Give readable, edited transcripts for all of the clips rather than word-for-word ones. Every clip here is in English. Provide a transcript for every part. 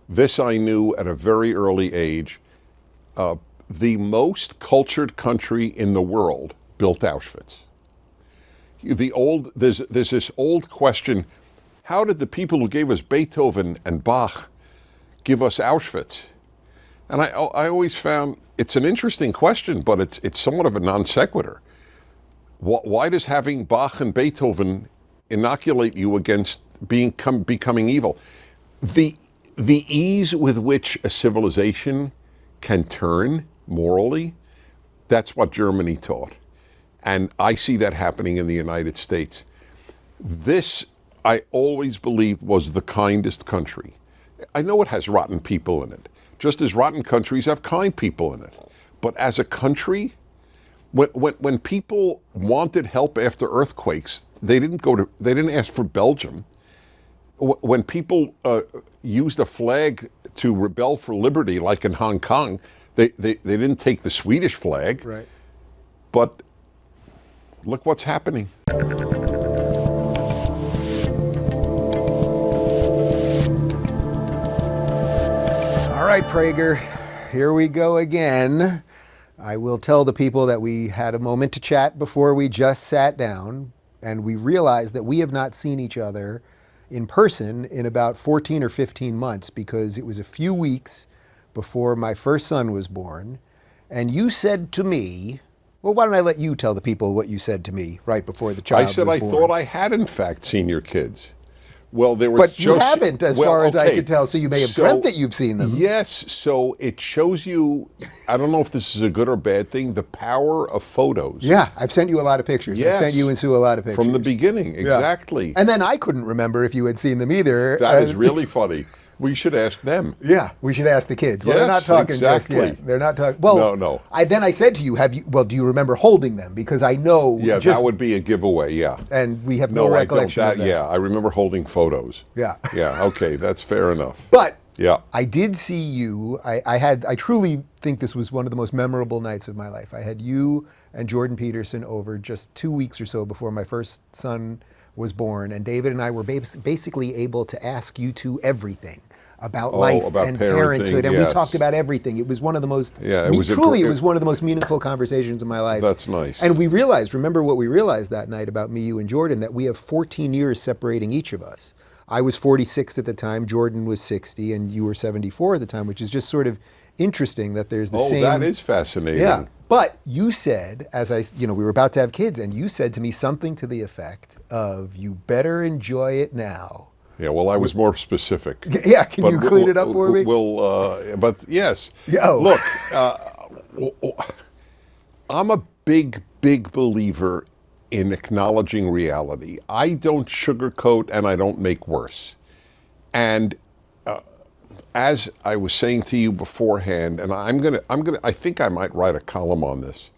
This I knew at a very early age. The most cultured country in the world built Auschwitz. There's this old question: how did the people who gave us Beethoven and Bach give us Auschwitz? And I always found it's an interesting question, but it's somewhat of a non sequitur. Why does having Bach and Beethoven inoculate you against becoming evil? The ease with which a civilization can turn morally, that's what Germany taught. And I see that happening in the United States. This, I always believed, was the kindest country. I know it has rotten people in it, just as rotten countries have kind people in it. But as a country, when people wanted help after earthquakes, they didn't ask for Belgium. When people used a flag to rebel for liberty, like in Hong Kong, they didn't take the Swedish flag. Right. But look what's happening. All right, Prager, here we go again. I will tell the people that we had a moment to chat before we just sat down, and we realized that we have not seen each other in person in about 14 or 15 months, because it was a few weeks before my first son was born. And you said to me, well, why don't I let you tell the people what you said to me right before the child was born? I thought I had, in fact, seen your kids. Well, there was but you haven't, as far as I could tell, so you may have dreamt that you've seen them. Yes, so it shows you, I don't know if this is a good or bad thing, the power of photos. Yeah, I've sent you a lot of pictures. Yes. I sent you and Sue a lot of pictures. From the beginning, exactly. Yeah. And then I couldn't remember if you had seen them either. That is really funny. We should ask them. Yeah, we should ask the kids. Well, yes, they're not talking exactly. just yet. They're not talking. Well, no. Then I said to you, do you remember holding them? Because I know. Yeah, that would be a giveaway, yeah. And we have no recollection of that. Yeah, I remember holding photos. Yeah. Yeah, okay, that's fair enough. But yeah, I did see you. I truly think this was one of the most memorable nights of my life. I had you and Jordan Peterson over just 2 weeks or so before my first son was born, and David and I were basically able to ask you two everything about life and parenthood, and yes. we talked about everything. It was one of the most, it was one of the most meaningful conversations of my life. That's nice. And we remember what we realized that night about me, you, and Jordan, that we have 14 years separating each of us. I was 46 at the time, Jordan was 60, and you were 74 at the time, which is just sort of interesting that there's the same. Oh, that is fascinating. Yeah. But you said, we were about to have kids, and you said to me something to the effect of, you better enjoy it now. Yeah, well, I was more specific. Yeah, can you clean it up for me? But yes. Yeah. Look, I'm a big believer in acknowledging reality. I don't sugarcoat and I don't make worse. And as I was saying to you beforehand, and I think I might write a column on this.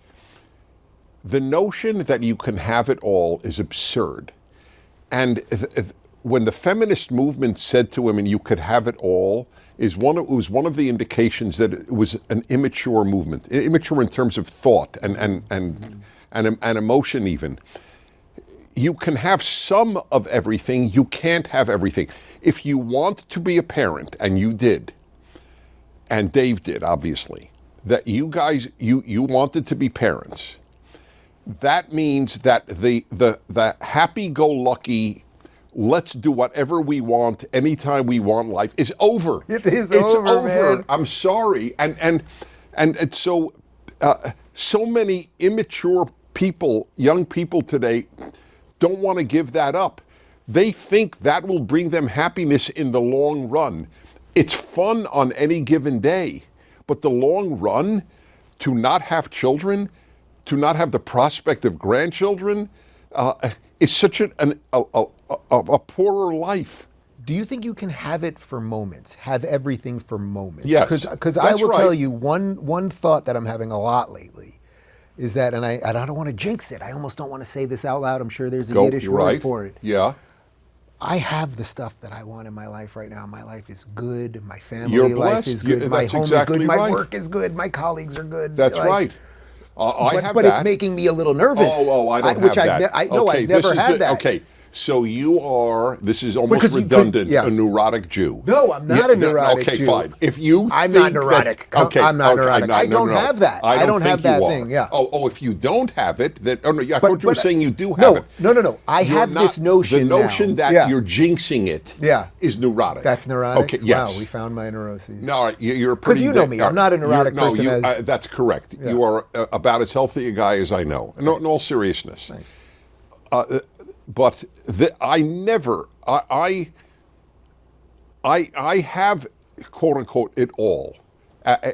The notion that you can have it all is absurd. And when the feminist movement said to women, you could have it all, it was one of the indications that it was an immature movement, immature in terms of thought and emotion even. You can have some of everything, you can't have everything. If you want to be a parent, and you did, and Dave did, obviously, that you guys, you wanted to be parents, that means that the happy-go-lucky, let's do whatever we want, anytime we want life is over. It's over, man. I'm sorry. And so so many immature people, young people today, don't want to give that up. They think that will bring them happiness in the long run. It's fun on any given day, but the long run, to not have children, to not have the prospect of grandchildren, is such a poorer life. Do you think you can have it for moments, have everything for moments? Yes, because I will tell you one thought that I'm having a lot lately is that, and I don't want to jinx it. I almost don't want to say this out loud. I'm sure there's a Yiddish word for it. Yeah. I have the stuff that I want in my life right now. My life is good. My family life is good. My home is good. My work is good. My colleagues are good. That's right. I have but that. it's making me a little nervous. Oh, I don't which have that. I've never had that. Okay, So you are, this is almost Because redundant, yeah. a neurotic Jew. No, I'm not a neurotic okay, Jew. fine. If you I'm think not neurotic. okay, I'm not okay, neurotic. I don't have that. I don't have think you that are. thing, yeah. Oh, if you don't have it, then, oh no, I thought you were saying you do have no, it. No. I You're have not- this notion The notion now. that Yeah. you're jinxing it Yeah. is neurotic. That's neurotic? Okay, yes. Wow, we found my neuroses. No, you're a pretty... you know me, I'm not a neurotic person you, as- that's correct. Yeah. You are about as healthy a guy as I know, in all seriousness. Thanks. But I never... I have, quote unquote, it all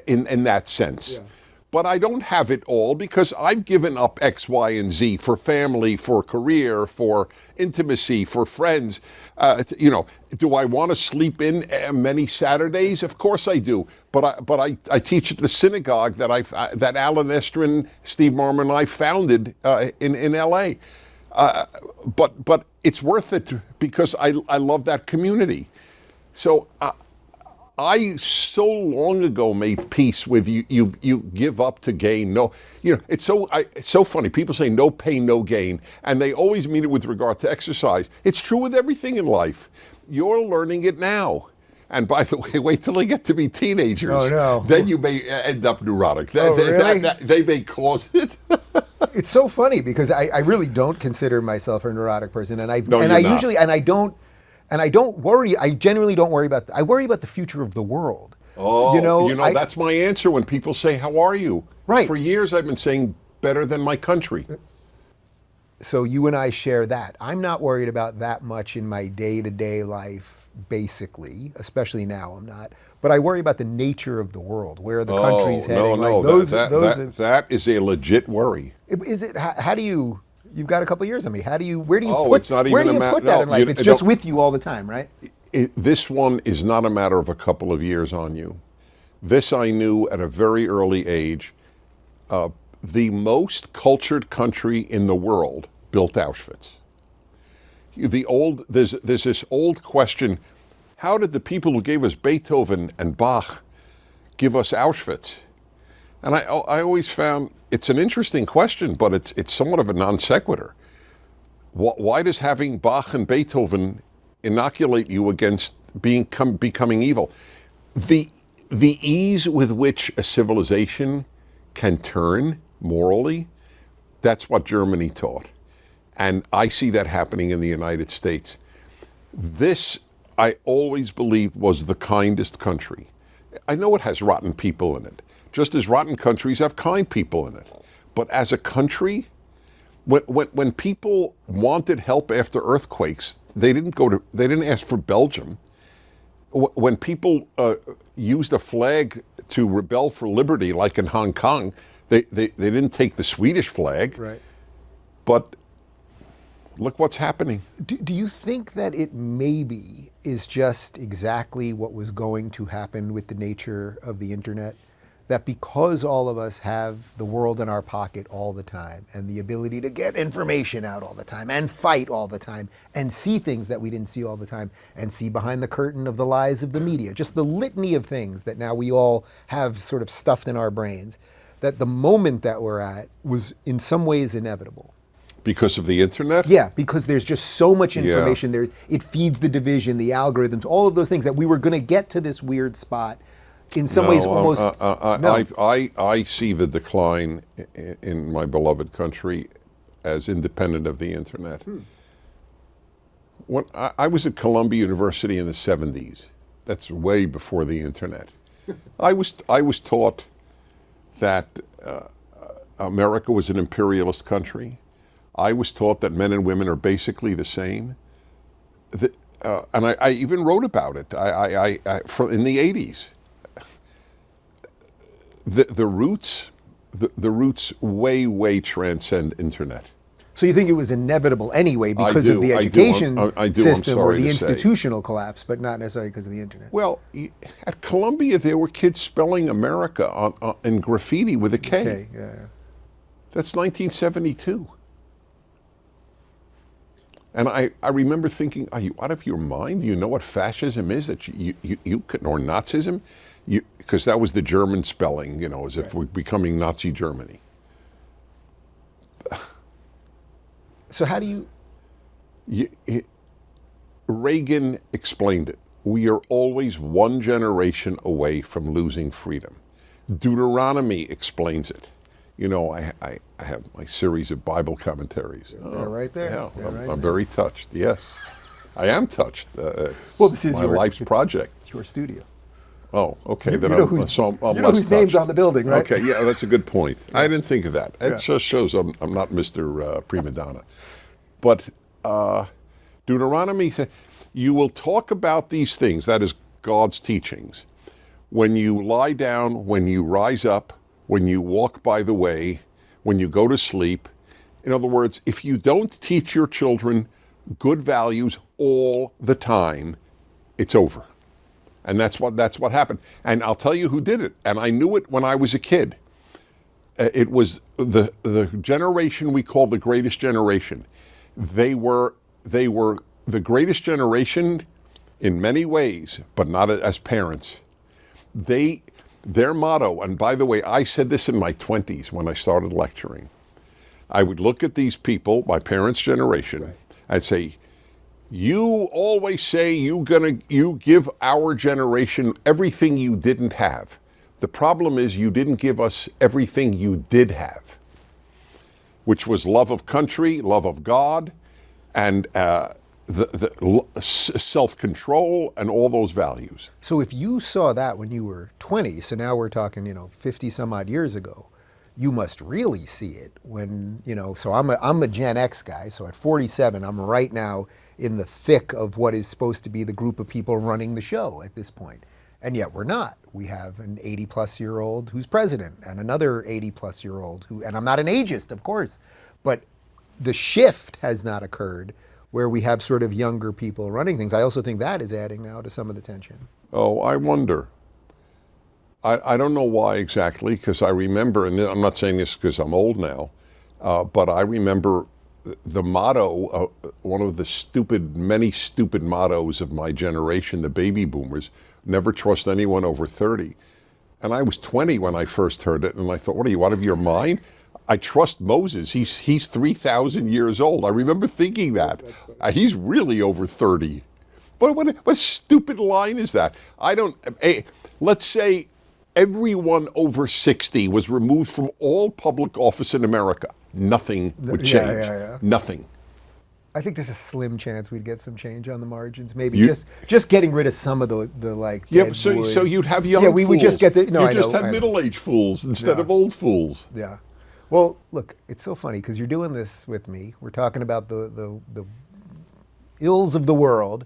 in that sense. Yeah. But I don't have it all because I've given up X, Y, and Z for family, for career, for intimacy, for friends. Do I want to sleep in many Saturdays? Of course I do. But I teach at the synagogue that Alan Estrin, Steve Marmon, and I founded in L.A. But it's worth it because I love that community. So I so long ago made peace with you. You give up to gain. No, it's so funny. People say no pain, no gain, and they always mean it with regard to exercise. It's true with everything in life. You're learning it now. And by the way, wait till they get to be teenagers. Oh, no. Then you may end up neurotic. Really? They may cause it. It's so funny because I really don't consider myself a neurotic person, and I No, and you're I not. usually and I don't worry. I genuinely don't worry about. I worry about the future of the world. Oh, that's my answer when people say, "How are you?" Right. For years, I've been saying, "Better than my country." So you and I share that. I'm not worried about that much in my day-to-day life, basically, especially now I'm not. But I worry about the nature of the world, where the country's heading. No, like that is a legit worry. Is it? How do you? You've got a couple of years on me. Where do you Oh, put? it's not Where even do a you ma- put that no, in life? you- It's just don't- with you all the time, right? This one is not a matter of a couple of years on you. This I knew at a very early age. The most cultured country in the world built Auschwitz. There's this old question: how did the people who gave us Beethoven and Bach give us Auschwitz? And I always found it's an interesting question, but it's somewhat of a non sequitur. Why does having Bach and Beethoven inoculate you against becoming evil? The ease with which a civilization can turn morally, that's what Germany taught. And I see that happening in the United States. This, I always believed, was the kindest country. I know it has rotten people in it, just as rotten countries have kind people in it. But as a country, when people wanted help after earthquakes, they didn't ask for Belgium. When people used a flag to rebel for liberty, like in Hong Kong, they didn't take the Swedish flag. Right. But look what's happening. Do you think that it maybe is just exactly what was going to happen with the nature of the internet? That because all of us have the world in our pocket all the time and the ability to get information out all the time and fight all the time and see things that we didn't see all the time and see behind the curtain of the lies of the media, just the litany of things that now we all have sort of stuffed in our brains, that the moment that we're at was in some ways inevitable? Because of the internet? Yeah, because there's just so much information there. It feeds the division, the algorithms, all of those things that we were going to get to this weird spot. In some ways, almost. No. I see the decline in my beloved country as independent of the internet. When I was at Columbia University in the 70s. That's way before the internet. I was taught that America was an imperialist country. I was taught that men and women are basically the same. And I even wrote about it in the 80s. The roots way transcend internet. So you think it was inevitable anyway because I do, of the I do. education I do. I'm system or sorry the to say. institutional collapse, but not necessarily because of the internet? Well, at Columbia, there were kids spelling America in graffiti with a K. Okay, yeah. That's 1972. And I remember thinking, are you out of your mind? Do you know what fascism is? That you could, or Nazism? Because that was the German spelling, as if we're becoming Nazi Germany. So how do you Reagan explained it. We are always one generation away from losing freedom. Deuteronomy explains it. You know, I have my series of Bible commentaries. They're right there. Yeah, They're right I'm there. very touched. Yes, I am touched. Well, this is my life's project. It's your studio. Oh, okay. You Then know I'm, who's, so I'm you know less whose name's touched. on the building, right? Okay, yeah, that's a good point. I didn't think of that. It Yeah. just shows I'm not Mr. Prima Donna. But Deuteronomy says, you will talk about these things, that is God's teachings, when you lie down, when you rise up, when you walk by the way, when you go to sleep. In other words, if you don't teach your children good values all the time, it's over. And that's what happened. And I'll tell you who did it. And I knew it when I was a kid. It was the generation we call the greatest generation. They were the greatest generation in many ways, but not as parents. Their motto, and by the way, I said this in my 20s when I started lecturing. I would look at these people, my parents' generation, and say, you always say you give our generation everything you didn't have. The problem is you didn't give us everything you did have, which was love of country, love of God, and the self-control and all those values. So if you saw that when you were 20, so now we're talking, 50 some odd years ago, you must really see it when, so I'm a Gen X guy, so at 47, I'm right now in the thick of what is supposed to be the group of people running the show at this point. And yet we're not. We have an 80-plus-year-old who's president and another 80-plus-year-old who, and I'm not an ageist, of course, but the shift has not occurred where we have sort of younger people running things. I also think that is adding now to some of the tension. Oh, I wonder. I don't know why exactly, because I remember, and I'm not saying this because I'm old now, but I remember the motto, one of the many stupid mottos of my generation, the baby boomers, never trust anyone over 30. And I was 20 when I first heard it, and I thought, what are you, out of your mind? I trust Moses. He's 3,000 years old. I remember thinking that. He's really over 30. What stupid line is that? Let's say everyone over 60 was removed from all public office in America. Nothing would change. Yeah. Nothing. I think there's a slim chance we'd get some change on the margins. Maybe just getting rid of some of the like. Yeah, so you'd have young. Yeah, we would just get the. No, you just have middle-aged fools instead of old fools. Yeah. Well, look, it's so funny because you're doing this with me. We're talking about the ills of the world,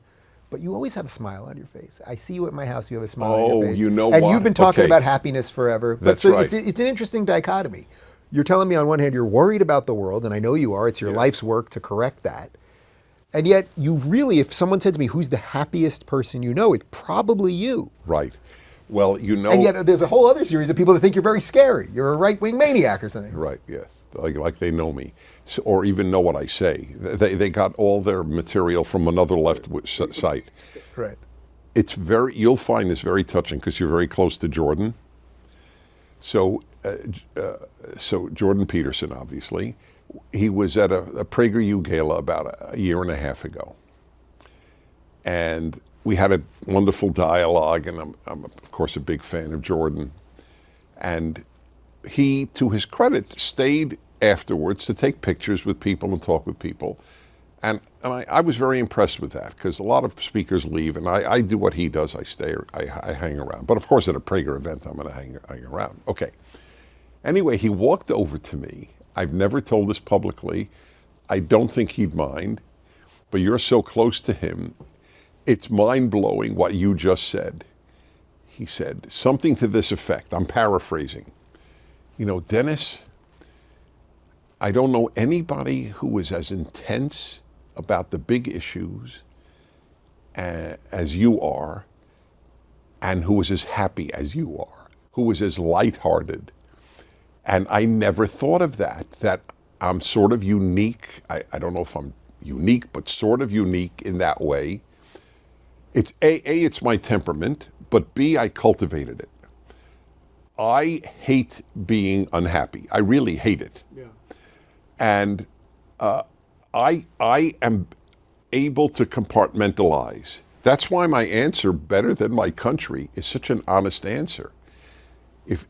but you always have a smile on your face. I see you at my house. You have a smile on your face. You know and what? you've been talking Okay. about happiness forever. That's so right. It's an interesting dichotomy. You're telling me on one hand you're worried about the world, and I know you are. It's your life's work to correct that. And yet you really, if someone said to me, who's the happiest person you know, it's probably you. Right. Well, And yet there's a whole other series of people that think you're very scary. You're a right-wing maniac or something. Right, yes. Like they know me, or even know what I say. They got all their material from another left site. Right. You'll find this very touching because you're very close to Jordan. So Jordan Peterson, obviously, he was at a PragerU gala about a year and a half ago. And we had a wonderful dialogue, and I'm of course a big fan of Jordan. And he, to his credit, stayed afterwards to take pictures with people and talk with people. And I was very impressed with that because a lot of speakers leave, and I do what he does. I stay, I hang around. But of course, at a Prager event, I'm going to hang around. Okay. Anyway, he walked over to me. I've never told this publicly. I don't think he'd mind, but you're so close to him. It's mind-blowing what you just said. He said something to this effect. I'm paraphrasing. Dennis, I don't know anybody who is as intense about the big issues as you are, and who is as happy as you are, who is as lighthearted. And I never thought of that I'm sort of unique. I don't know if I'm unique, but sort of unique in that way. It's it's my temperament, but B, I cultivated it. I hate being unhappy. I really hate it. Yeah. And I am able to compartmentalize. That's why my answer, better than my country, is such an honest answer. If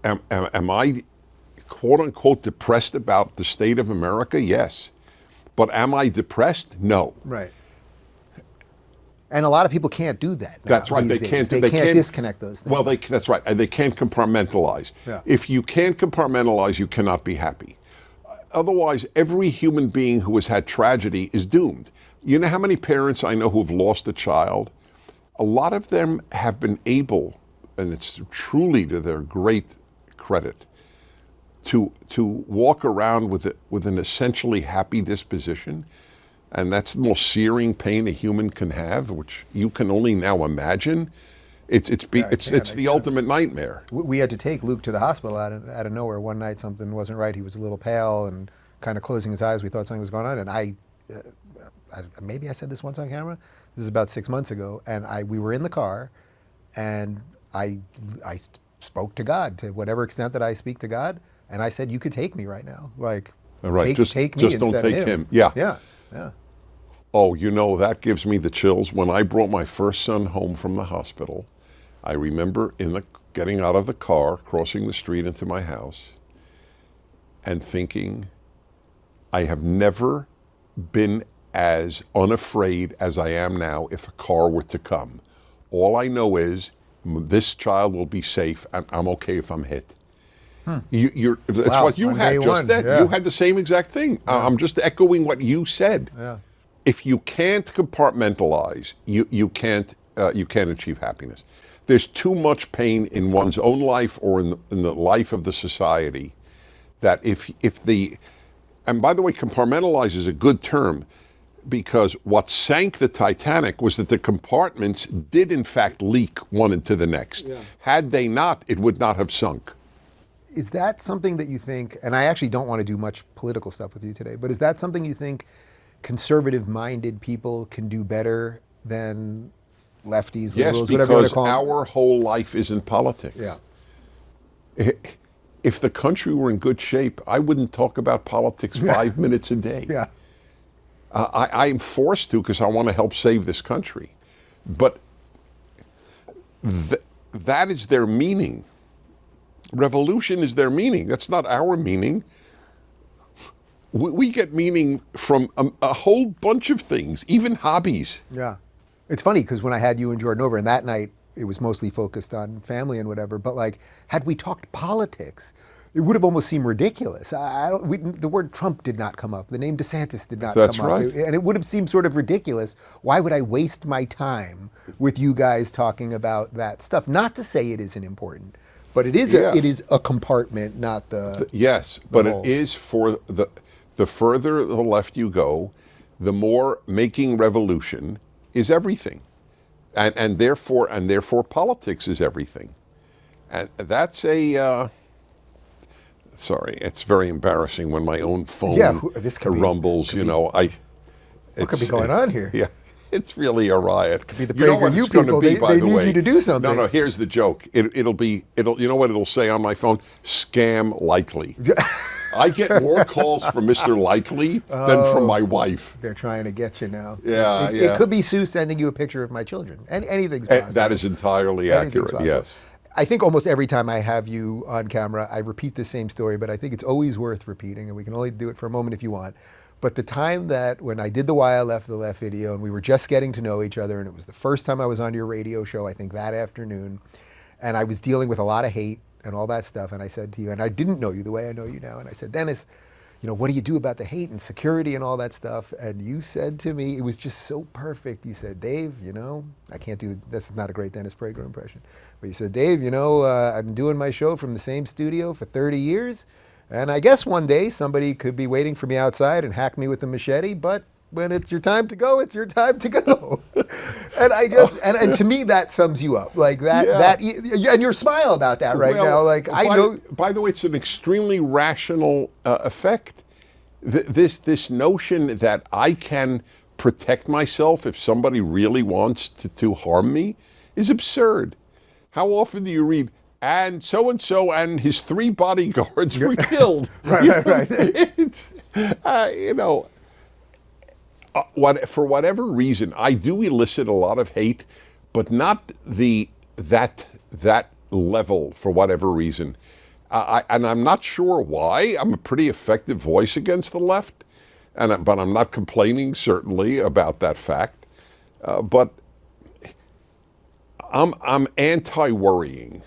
am I, quote unquote, depressed about the state of America? Yes. But am I depressed? No. Right. And a lot of people can't do that now, That's right. these They days. can't. They can't disconnect those things. Well, that's right. And they can't compartmentalize. Yeah. If you can't compartmentalize, you cannot be happy. Otherwise, every human being who has had tragedy is doomed. You know how many parents I know who have lost a child? A lot of them have been able, and it's truly to their great credit, to walk around with an essentially happy disposition. And that's the most searing pain a human can have, which you can only now imagine. It's the ultimate nightmare. We had to take Luke to the hospital out of nowhere one night. Something wasn't right. He was a little pale and kind of closing his eyes. We thought something was going on. And maybe I said this once on camera. This is about 6 months ago. And we were in the car, and I spoke to God, to whatever extent that I speak to God. And I said, "You could take me right now. Like, right. take me just instead don't take of him." Yeah. Yeah. Yeah. Oh, that gives me the chills. When I brought my first son home from the hospital, I remember getting out of the car, crossing the street into my house, and thinking, I have never been as unafraid as I am now if a car were to come. All I know is this child will be safe, and I'm okay if I'm hit. That's what you had just then. Yeah. You had the same exact thing. Yeah. I'm just echoing what you said. Yeah. If you can't compartmentalize, you can't achieve happiness. There's too much pain in one's own life or in the life of the society that and by the way, compartmentalize is a good term, because what sank the Titanic was that the compartments did in fact leak one into the next. Yeah. Had they not, it would not have sunk. Is that something that you think, and I actually don't want to do much political stuff with you today, but is that something you think conservative-minded people can do better than lefties, liberals, whatever you want to call them? Yes, because our whole life is in politics. Yeah. If the country were in good shape, I wouldn't talk about politics 5 minutes a day. Yeah. I'm forced to because I want to help save this country. But that is their meaning. Revolution is their meaning. That's not our meaning. We get meaning from a whole bunch of things, even hobbies. Yeah. It's funny because when I had you and Jordan over, and that night it was mostly focused on family and whatever, but like, had we talked politics, it would have almost seemed ridiculous. The word Trump did not come up. The name DeSantis did not come up. Right. And it would have seemed sort of ridiculous. Why would I waste my time with you guys talking about that stuff? Not to say it isn't important, but it is a compartment, not the yes, the but whole. It is for the further the left you go, the more making revolution is everything, and therefore politics is everything, and that's sorry, it's very embarrassing when my own phone rumbles. What could be going on here? Yeah. It's really a riot. Could be the you know what PragerU it's going to be, people. by They the need way. you to do something. No, here's the joke. It'll you know what it'll say on my phone? Scam likely. I get more calls from Mr. Likely than from my wife. They're trying to get you now. Yeah, It could be Sue sending you a picture of my children. Anything's possible. That is entirely accurate, yes. I think almost every time I have you on camera, I repeat the same story, but I think it's always worth repeating, and we can only do it for a moment if you want. But the time that when I did the Why I Left the Left video, and we were just getting to know each other, and it was the first time I was on your radio show, I think that afternoon, and I was dealing with a lot of hate and all that stuff, and I said to you, and I didn't know you the way I know you now, and I said, Dennis, what do you do about the hate and security and all that stuff? And you said to me, it was just so perfect. You said, Dave, I can't do, this is not a great Dennis Prager impression, but you said, Dave, I've been doing my show from the same studio for 30 years, and I guess one day somebody could be waiting for me outside and hack me with a machete, but when it's your time to go, it's your time to go. And I just, and to me, that sums you up. Like that, and your smile about that right now. Like, I know. By the way, it's an extremely rational effect. This notion that I can protect myself if somebody really wants to harm me is absurd. How often do you read, and so-and-so and his 3 bodyguards were killed? Right. For whatever reason, I do elicit a lot of hate, but not that level for whatever reason. And I'm not sure why. I'm a pretty effective voice against the left, but I'm not complaining certainly about that fact. But I'm anti-worrying.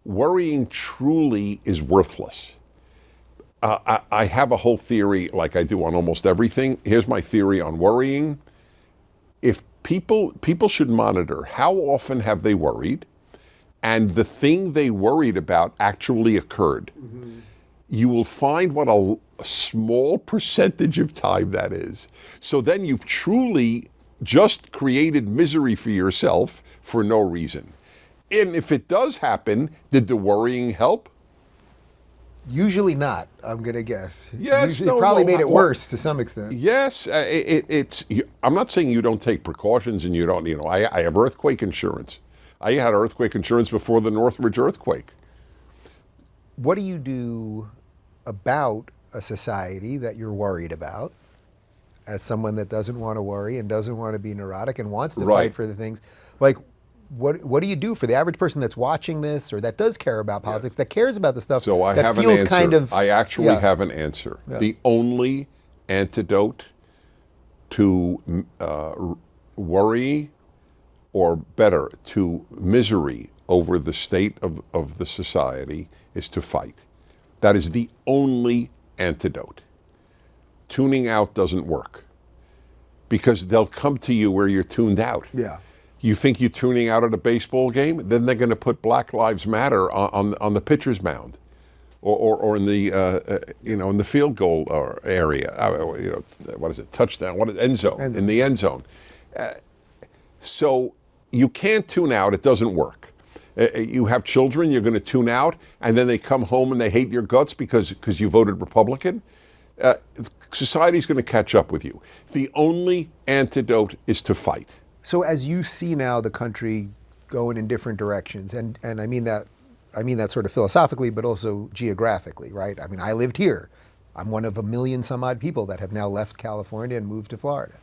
Worrying truly is worthless. I have a whole theory, like I do on almost everything. Here's my theory on worrying. If people should monitor how often have they worried, and the thing they worried about actually occurred. Mm-hmm. You will find what a small percentage of time that is. So then you've truly just created misery for yourself for no reason. And if it does happen, did the worrying help? Usually not, I'm going to guess. Yes, Usually probably made it worse to some extent. Yes, I'm not saying you don't take precautions and you don't, I have earthquake insurance. I had earthquake insurance before the Northridge earthquake. What do you do about a society that you're worried about, as someone that doesn't want to worry and doesn't want to be neurotic and wants to fight for the things? Like, what do you do for the average person that's watching this or that does care about politics, that cares about the stuff so I that have feels an answer. kind of... I actually have an answer. Yeah. The only antidote to worry, or better, to misery over the state of the society, is to fight. That is the only antidote. Tuning out doesn't work because they'll come to you where you're tuned out. Yeah. You think you're tuning out at a baseball game? Then they're going to put Black Lives Matter on the pitcher's mound, or in the in the field goal area. What is it? Touchdown? What is end zone? In the end zone. So you can't tune out. It doesn't work. You have children. You're going to tune out, and then they come home and they hate your guts because you voted Republican. Society's going to catch up with you. The only antidote is to fight. So as you see now the country going in different directions, and I mean that sort of philosophically, but also geographically, right? I mean, I lived here. I'm one of a million some odd people that have now left California and moved to Florida.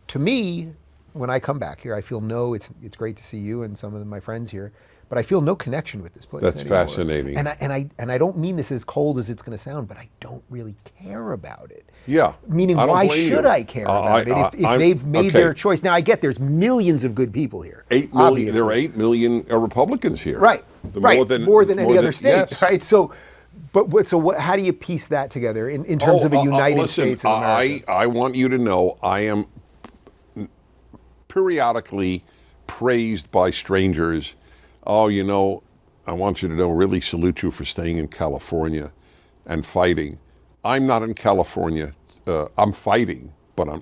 To me, when I come back here, I feel it's great to see you and some of my friends here, but I feel no connection with this place. That's anymore. fascinating. And I don't mean this as cold as it's going to sound, but I don't really care about it. Yeah. Meaning, why should I care about it if they've made their choice? Now, I get there's millions of good people here. 8 million. There are 8 million Republicans here. Right. More than any other state. Yes. Right. So, how do you piece that together in terms of a United States of America? I want you to know I am periodically praised by strangers. Oh, I want you to know, really salute you for staying in California and fighting. I'm not in California. I'm fighting, but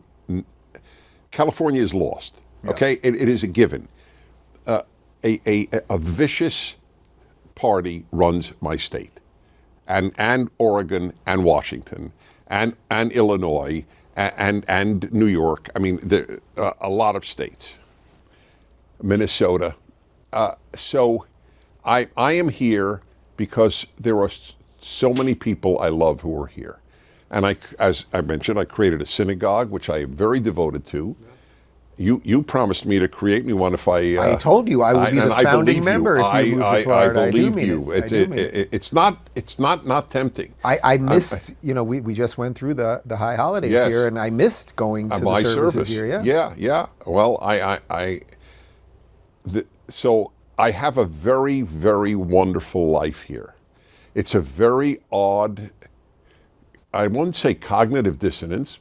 California is lost. Okay, it is a given. A vicious party runs my state, and Oregon and Washington and Illinois and New York. I mean, a lot of states. Minnesota. So I am here because there are so many people I love who are here. And as I mentioned, I created a synagogue, which I am very devoted to. You promised me to create me one if I told you I would be the founding member if you moved to Florida. I believe you. It's not tempting. I missed, we just went through the high holidays here, and I missed going to the services here. Yeah. Well, so I have a very, very wonderful life here. It's a very odd, I wouldn't say cognitive dissonance,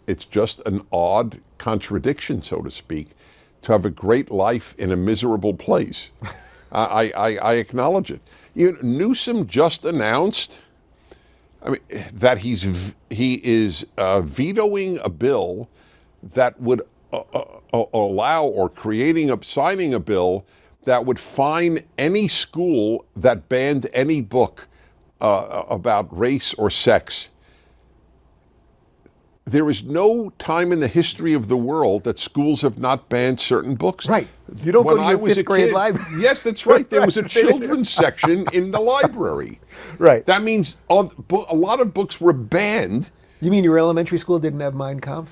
it's just an odd contradiction, so to speak, to have a great life in a miserable place. I acknowledge it. Newsom just announced that he is vetoing a bill that would allow, or signing a bill that would fine any school that banned any book about race or sex. There is no time in the history of the world that schools have not banned certain books. Right. You don't go to your fifth grade library. Yes, that's right. There was a children's section in the library. Right. That means a lot of books were banned. You mean your elementary school didn't have Mein Kampf?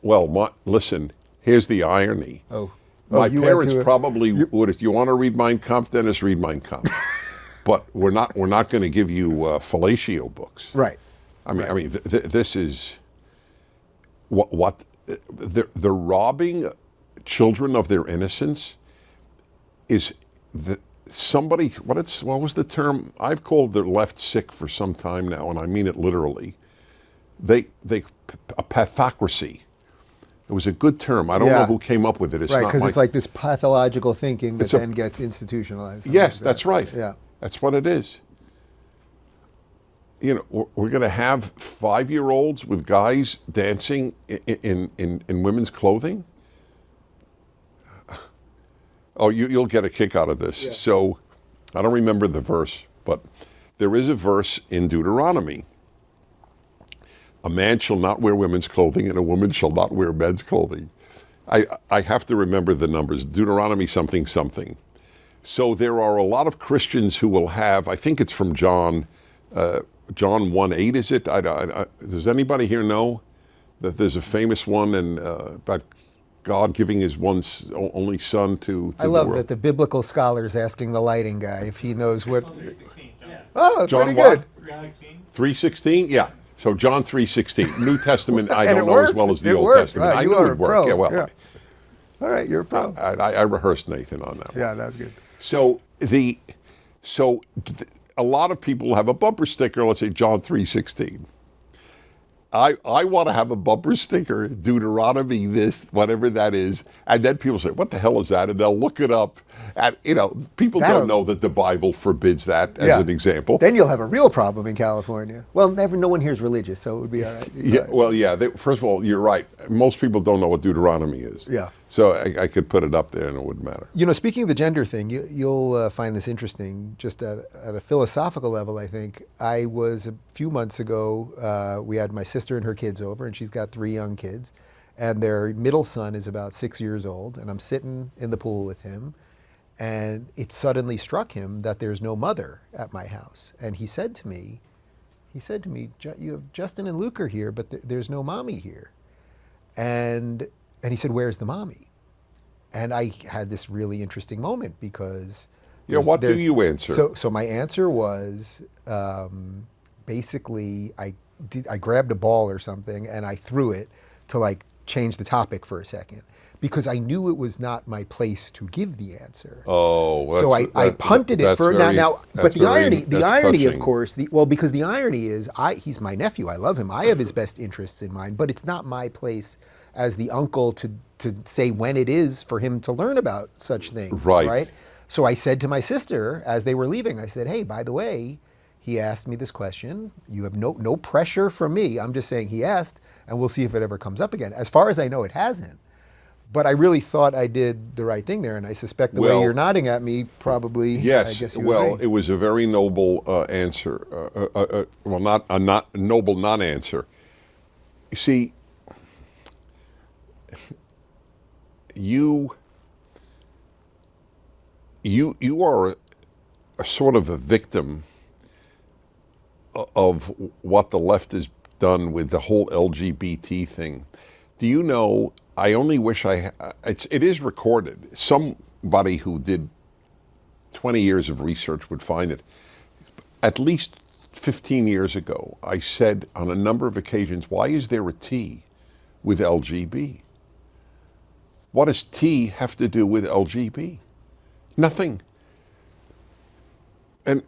Listen, here's the irony. Oh. My you went parents to a- probably would. If you want to read Mein Kampf, Dennis, read Mein Kampf. But we're not going to give you fellatio books. Right. This is what they're robbing children of their innocence. Is somebody? What was the term? I've called the left sick for some time now, and I mean it literally. A pathocracy. It was a good term. I don't know who came up with it. It's right, not because my, it's like this pathological thinking that then gets institutionalized. Yes, that's right. Yeah. That's what it is. You know, we're going to have 5-year-olds with guys dancing in women's clothing. Oh, you'll get a kick out of this. Yeah. So, I don't remember the verse, but there is a verse in Deuteronomy. A man shall not wear women's clothing, and a woman shall not wear men's clothing. I have to remember the numbers. Deuteronomy something something. So there are a lot of Christians who will have, I think it's from John 1:8, is it? Does anybody here know that there's a famous one about God giving his only son to I love the world? that the biblical scholar's asking the lighting guy if he knows what. 3:16, John. Oh, John pretty what? good. 3:16. 3:16? Yeah. So John 3:16. New Testament, I And don't it know as worked. well as the It Old worked. Testament. Wow, I you knew are it a would work. pro. Yeah, well, Yeah. All right, you're a pro. I rehearsed Nathan on that one. Yeah, that's good. So a lot of people have a bumper sticker, let's say John 3:16. I want to have a bumper sticker, Deuteronomy this, whatever that is, and then people say, what the hell is that? And they'll look it up. And, people don't know that the Bible forbids that, as an example. Then you'll have a real problem in California. Well, no one here is religious, so it would be all right. Yeah, well, yeah. First of all, you're right. Most people don't know what Deuteronomy is. Yeah. So I could put it up there and it wouldn't matter. Speaking of the gender thing, you'll find this interesting. Just at a philosophical level, I think I was a few months ago. We had my sister and her kids over, and she's got 3 young kids, and their middle son is about 6 years old. And I'm sitting in the pool with him, and it suddenly struck him that there's no mother at my house. And he said to me, "You have Justin and Luke are here, but there's no mommy here." And he said, "Where's the mommy?" And I had this really interesting moment because What do you answer? So my answer was basically I grabbed a ball or something and I threw it to change the topic for a second, because I knew it was not my place to give the answer. Oh, so I punted it for now. But the irony, of course, because the irony is, he's my nephew. I love him. I have his best interests in mind. But it's not my place as the uncle to say when it is for him to learn about such things. Right. So I said to my sister as they were leaving, I said, "Hey, by the way, he asked me this question. You have no pressure from me. I'm just saying he asked, and we'll see if it ever comes up again." As far as I know, it hasn't. But I really thought I did the right thing there, and I suspect the way you're nodding at me probably. Yes. I guess you agree. It was a very noble answer. Not a noble non-answer. You see, you are a sort of a victim of what the left has done with the whole LGBT thing. Do you know? I only wish it is recorded. Somebody who did 20 years of research would find it. At least 15 years ago, I said on a number of occasions, why is there a T with LGB? What does T have to do with LGB? Nothing. And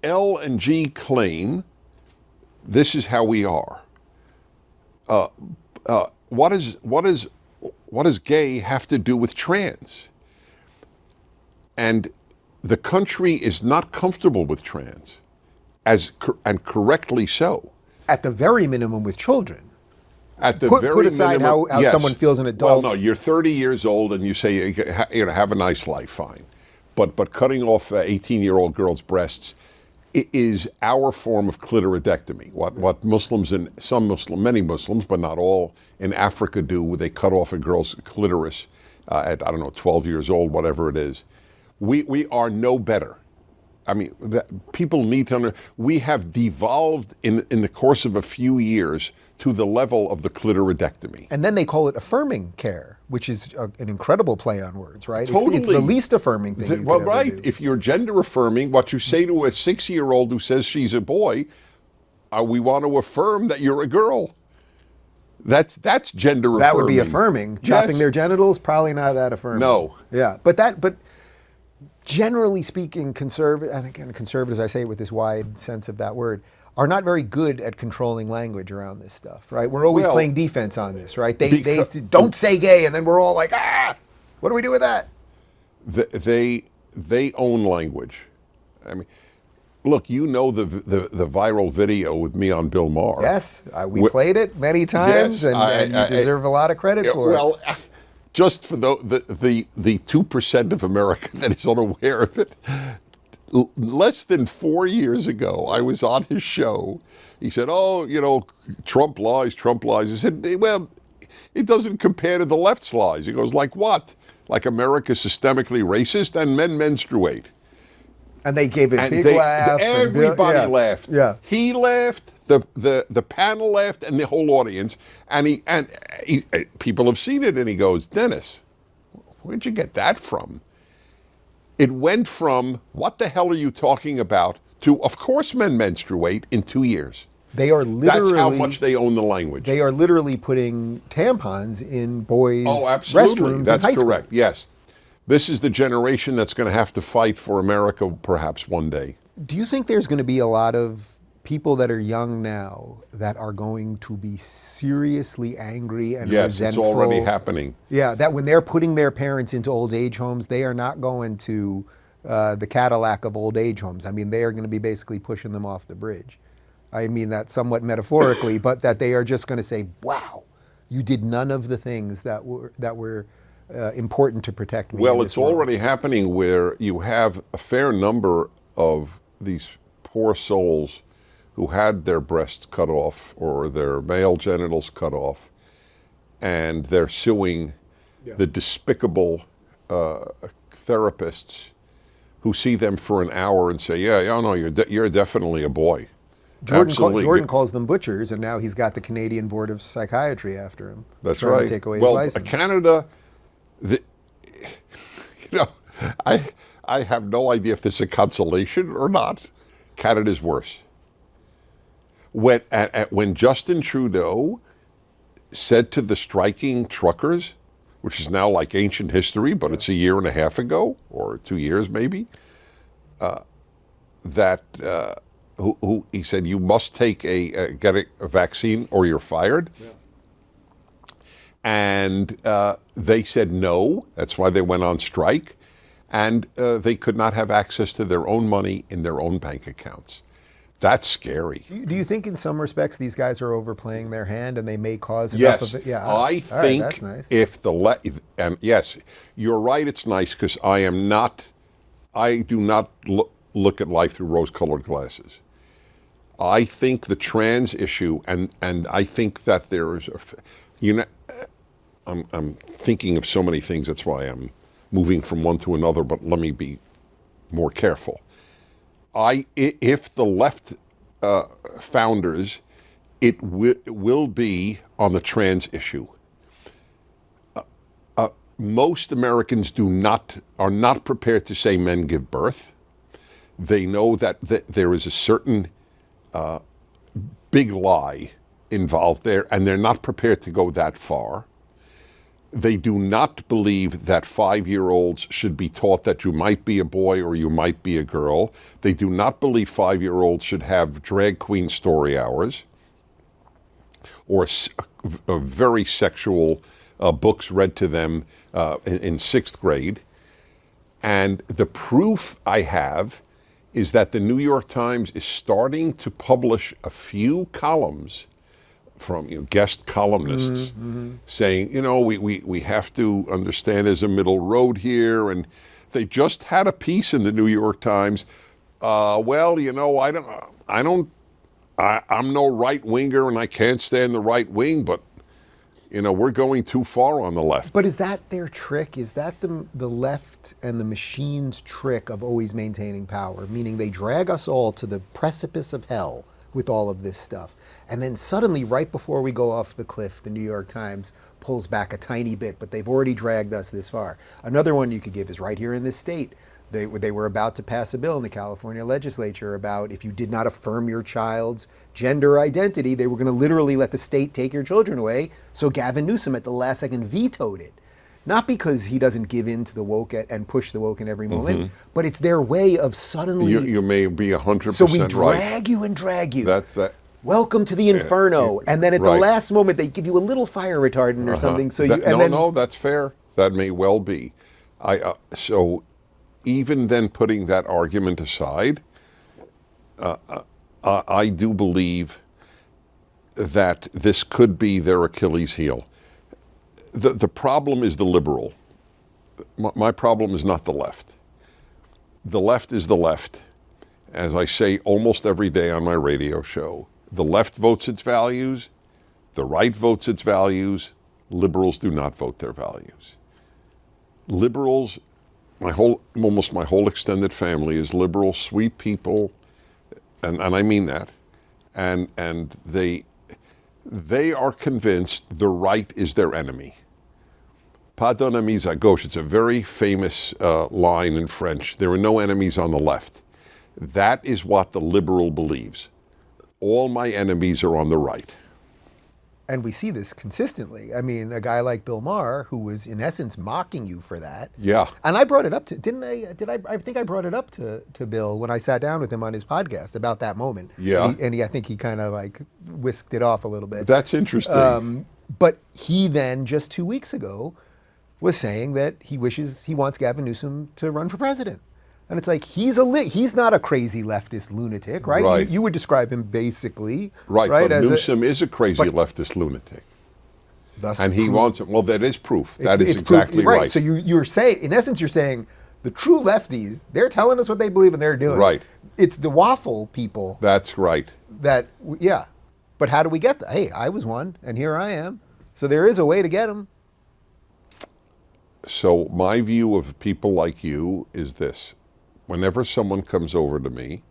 L and G claim this is how we are. What does gay have to do with trans? And the country is not comfortable with trans, and correctly so. At the very minimum with children. At the Put very aside minimum, how yes. someone feels an adult. Well, no, you're 30 years old and you say, have a nice life, fine. But cutting off 18-year-old girls' breasts is our form of clitoridectomy. What Muslims and many Muslims, but not all, in Africa do, where they cut off a girl's clitoris at 12 years old, whatever it is. We are no better. I mean, people need to understand, we have devolved in the course of a few years to the level of the clitoridectomy. And then they call it affirming care, which is an incredible play on words, right? Totally. It's the least affirming thing you could Well, ever right. do. If you're gender affirming, what you say to a 6-year-old who says she's a boy, we want to affirm that you're a girl. That's gender affirming. That would be affirming. Chopping Yes. their genitals, probably not that affirming. No. Yeah, but generally speaking, conservatives, I say it with this wide sense of that word, are not very good at controlling language around this stuff, right? We're always playing defense on this, right? They don't say gay, and then we're all like, what do we do with that? They own language. I mean, look, you know the viral video with me on Bill Maher. Yes, we played it many times, Yes, and you deserve a lot of credit for it. Well, just for the 2% of America that is unaware of it, less than 4 years ago, I was on his show. He said, Trump lies, Trump lies. I said, well, it doesn't compare to the left's lies. He goes, like what? Like America's systemically racist and men menstruate. And they gave a big laugh. Everybody laughed. Yeah. He laughed. The panel laughed, and the whole audience. And he people have seen it. And he goes, Dennis, where'd you get that from? It went from what the hell are you talking about to of course men menstruate in 2 years. They are literally. That's how much they own the language. They are literally putting tampons in boys' absolutely. restrooms. That's in high correct. School. Yes. This is the generation that's going to have to fight for America perhaps one day. Do you think there's going to be a lot of people that are young now that are going to be seriously angry and Yes, resentful? it's already happening. Yeah, that when they're putting their parents into old age homes, they are not going to the Cadillac of old age homes. I mean, they are going to be basically pushing them off the bridge. I mean that somewhat metaphorically, but that they are just going to say, wow, you did none of the things that were important to protect me. Well, it's already happening where you have a fair number of these poor souls who had their breasts cut off or their male genitals cut off, and they're suing the despicable therapists who see them for an hour and say, no, you're definitely a boy. Jordan calls them butchers, and now he's got the Canadian Board of Psychiatry after him. That's trying right. To take away his license. Canada, I have no idea if this is a consolation or not. Canada's worse. When Justin Trudeau said to the striking truckers, which is now like ancient history, but it's a year and a half ago, or 2 years maybe, who he said, you must take get a vaccine or you're fired. Yeah. And they said no. That's why they went on strike. And they could not have access to their own money in their own bank accounts. That's scary. Do you think in some respects these guys are overplaying their hand and they may cause enough of it? Yeah, I think that's nice. if and yes, you're right, it's nice because I do not look at life through rose-colored glasses. I think the trans issue, and I think that there is, I'm thinking of so many things, that's why I'm moving from one to another, but let me be more careful. If the left founders, it will be on the trans issue. Most Americans are not prepared to say men give birth. They know that there is a certain big lie involved there, and they're not prepared to go that far. They do not believe that 5-year-olds should be taught that you might be a boy or you might be a girl. They do not believe 5-year-olds should have drag queen story hours or very sexual books read to them in 6th grade. And the proof I have is that the New York Times is starting to publish a few columns from guest columnists saying, we have to understand there's a middle road here. And they just had a piece in the New York Times. I'm no right winger and I can't stand the right wing, but we're going too far on the left. But is that their trick? Is that the left and the machine's trick of always maintaining power? Meaning they drag us all to the precipice of hell with all of this stuff. And then suddenly, right before we go off the cliff, the New York Times pulls back a tiny bit, but they've already dragged us this far. Another one you could give is right here in this state. They were about to pass a bill in the California legislature about if you did not affirm your child's gender identity, they were going to literally let the state take your children away. So Gavin Newsom at the last second vetoed it. Not because he doesn't give in to the woke and push the woke in every moment, but it's their way of suddenly... You may be 100% right. So we drag you and drag you. That's that. Welcome to the inferno. And then at the last moment, they give you a little fire retardant or something. So no, that's fair. That may well be. So even then, putting that argument aside, I do believe that this could be their Achilles heel. The problem is the liberal. My problem is not the left. The left is the left. As I say almost every day on my radio show, the left votes its values, the right votes its values, liberals do not vote their values. Liberals, almost my whole extended family is liberal, sweet people, and I mean that. And they are convinced the right is their enemy. Pas d'ennemis à gauche. It's a very famous line in French. There are no enemies on the left. That is what the liberal believes. All my enemies are on the right. And we see this consistently. I mean, a guy like Bill Maher, who was in essence mocking you for that. Yeah. And I brought it up to, didn't I? I think I brought it up to Bill when I sat down with him on his podcast about that moment. Yeah. And I think he kind of like whisked it off a little bit. That's interesting. But he then, just 2 weeks ago, was saying that he wants Gavin Newsom to run for president. And it's like, he's not a crazy leftist lunatic, right? Right. You would describe him basically. Right, but Newsom is a crazy leftist lunatic. And he wants it. Well, that is proof. That is exactly proof, right. So you're saying, in essence, you're saying the true lefties, they're telling us what they believe and they're doing. Right. It's the waffle people. That's right. Yeah. But how do we get that? Hey, I was one, and here I am. So there is a way to get them. So my view of people like you is this. Whenever someone comes over to me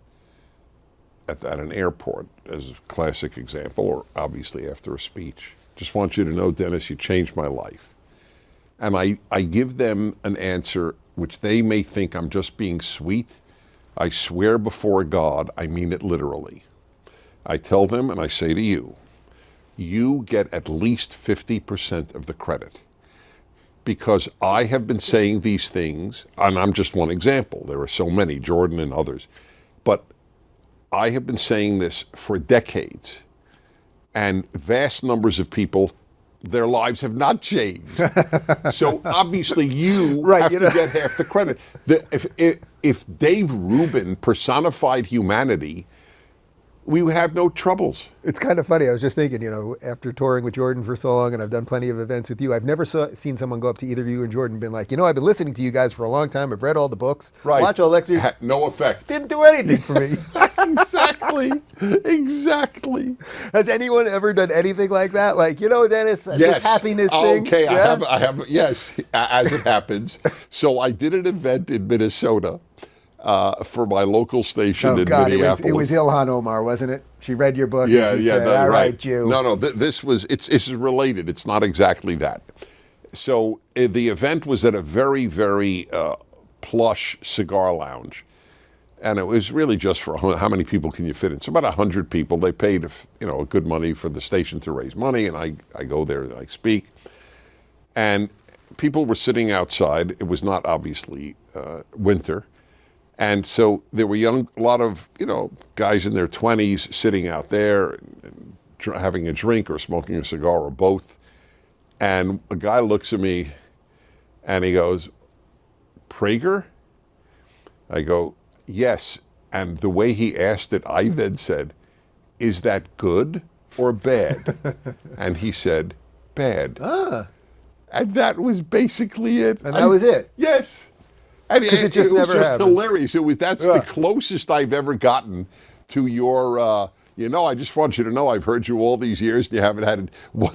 at an airport, as a classic example, or obviously after a speech, just want you to know, Dennis, you changed my life. And I give them an answer which they may think I'm just being sweet. I swear before God, I mean it literally. I tell them, and I say to you, you get at least 50% of the credit. Because I have been saying these things, and I'm just one example. There are so many, Jordan and others. But I have been saying this for decades. And vast numbers of people, their lives have not changed. So obviously you have to get half the credit. If Dave Rubin personified humanity, we would have no troubles. It's kind of funny. I was just thinking, after touring with Jordan for so long, and I've done plenty of events with you, I've never seen someone go up to either you and Jordan and been like, I've been listening to you guys for a long time. I've read all the books. Right. Watch all lectures. No effect. Didn't do anything for me. Exactly. Has anyone ever done anything like that? Like, Dennis, this happiness thing? Okay, yeah? I have, yes, as it happens. So I did an event in Minnesota. For my local station in Minneapolis. It was Ilhan Omar, wasn't it? She read your book. Yeah, and she said, all right, Jew. No, this is related. It's not exactly that. So the event was at a very, very plush cigar lounge. And it was really just for how many people can you fit in? So about 100 people. They paid a good money for the station to raise money, and I go there and I speak. And people were sitting outside. It was not obviously winter. And so there were a lot of, guys in their 20s sitting out there and having a drink or smoking a cigar or both. And a guy looks at me and he goes, Prager? I go, yes. And the way he asked it, I then said, is that good or bad? And he said, bad. And that was basically it. And that was it? Yes. Because it just never happened. Hilarious. That's the closest I've ever gotten to your, I just want you to know I've heard you all these years and you haven't had one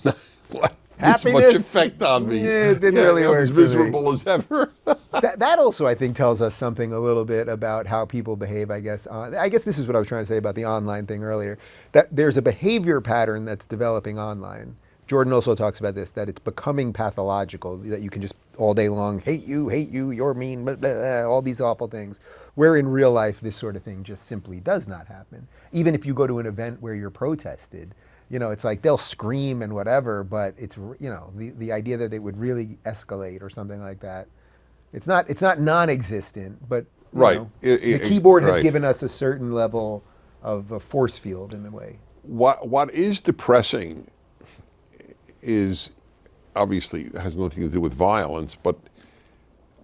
this much Happiness? effect on me. It didn't really work I'm as for me. miserable as ever. That also, I think, tells us something a little bit about how people behave, I guess. I guess this is what I was trying to say about the online thing earlier, that there's a behavior pattern that's developing online. Jordan also talks about this, that it's becoming pathological, that you can just all day long, hate you, you're mean, blah, blah, blah, all these awful things. Where in real life, this sort of thing just simply does not happen. Even if you go to an event where you're protested, you know, it's like they'll scream and whatever, but it's, you know, the idea that it would really escalate or something like that, it's not non-existent, but you Right. know, the keyboard has right. given us a certain level of a force field in a way. What is depressing is, obviously has nothing to do with violence, but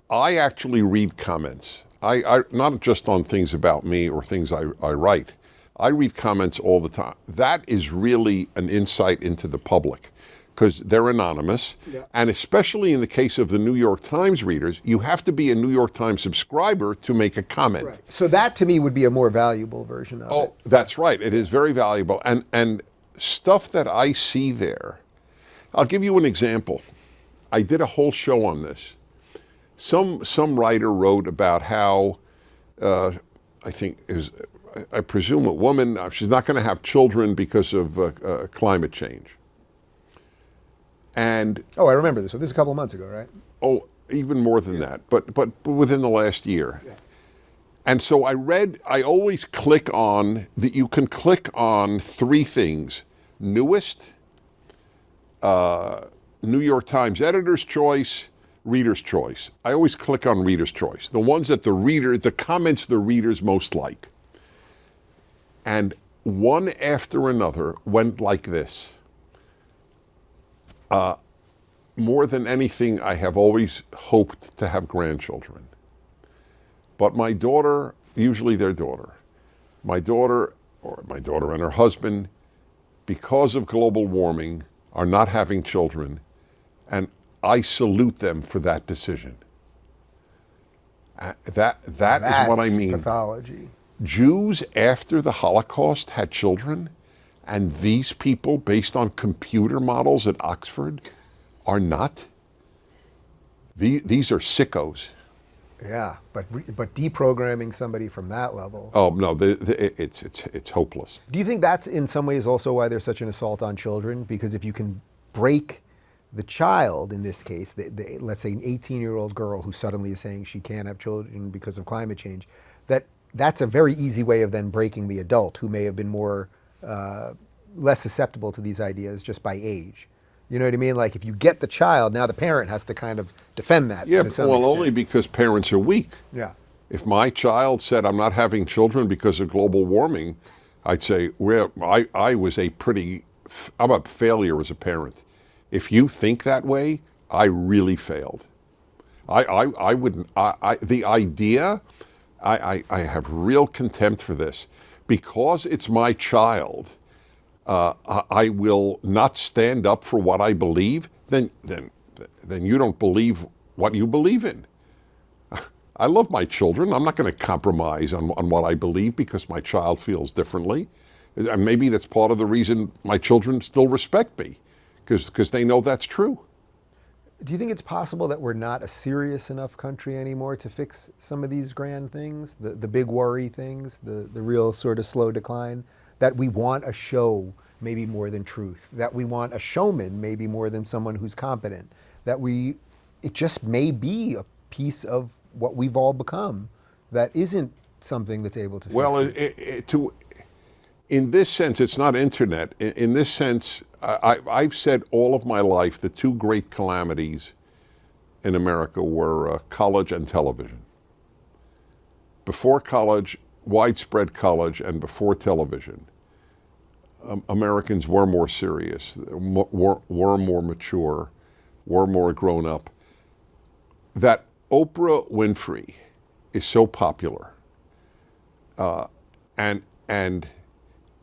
I actually read comments. I not just on things about me or things I write. I read comments all the time. That is really an insight into the public, because they're anonymous. Yeah. And especially in the case of the New York Times readers, you have to be a New York Times subscriber to make a comment. Right. So that to me would be a more valuable version of it. Oh, that's right. It is very valuable. And stuff that I see there, I'll give you an example. I did a whole show on this. Some writer wrote about how, I think it was, I presume a woman, she's not going to have children because of climate change. And Oh, I remember this. So this is a couple of months ago, right? oh, even more than that, but within the last year. Yeah. And so I always click on, that you can click on three things: newest, New York Times editor's choice, reader's choice. I always click on reader's choice, the ones that the comments the readers most like. And one after another went like this. More than anything, I have always hoped to have grandchildren. But my daughter, usually their daughter, my daughter and her husband, because of global warming, are not having children, and I salute them for that decision. That is what I mean. Pathology. Jews after the Holocaust had children, and these people, based on computer models at Oxford, are not. These are sickos. Yeah, but deprogramming somebody from that level. Oh no, it's hopeless. Do you think that's in some ways also why there's such an assault on children? Because if you can break the child, in this case, let's say an 18-year-old girl who suddenly is saying she can't have children because of climate change, that's a very easy way of then breaking the adult who may have been more less susceptible to these ideas just by age. You know what I mean? Like if you get the child, now the parent has to kind of defend that. Yeah, to some well, extent. only because parents are weak. Yeah. If my child said, I'm not having children because of global warming, I'd say, well, I was I'm a failure as a parent. If you think that way, I really failed. I wouldn't, the idea, I have real contempt for this. Because it's my child, I will not stand up for what I believe, then you don't believe what you believe in. I love my children. I'm not going to compromise on what I believe because my child feels differently. And maybe that's part of the reason my children still respect me, because they know that's true. Do you think it's possible that we're not a serious enough country anymore to fix some of these grand things, the big worry things, the real sort of slow decline? That we want a show maybe more than truth, that we want a showman maybe more than someone who's competent, that it just may be a piece of what we've all become that isn't something that's able to fix it. In this sense, it's not internet. In this sense, I've said all of my life the two great calamities in America were college and television. Before college, widespread college, and before television, Americans were more serious, were more mature, were more grown up. That Oprah Winfrey is so popular and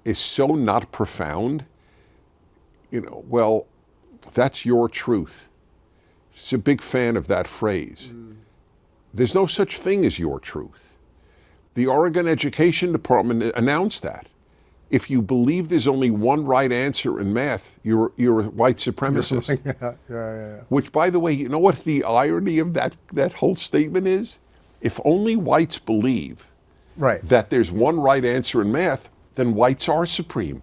is so not profound, well, that's your truth. She's a big fan of that phrase. There's no such thing as your truth. The Oregon Education Department announced that. If you believe there's only one right answer in math, you're a white supremacist. Yeah. Which, by the way, you know what the irony of that whole statement is? If only whites believe Right. that there's one right answer in math, then whites are supreme.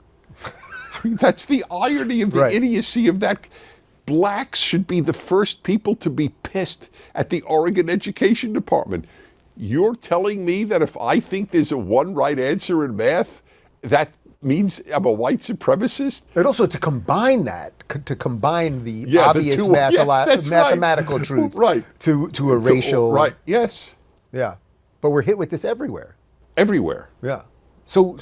That's the irony of the Right. idiocy of that. Blacks should be the first people to be pissed at the Oregon Education Department. You're telling me that if I think there's a one right answer in math, that means I'm a white supremacist? And also to combine the Yeah, the obvious two- yeah, that's mathematical right. truth Right. to a racial... Right, yes. Yeah. But we're hit with this everywhere. Everywhere. Yeah. So,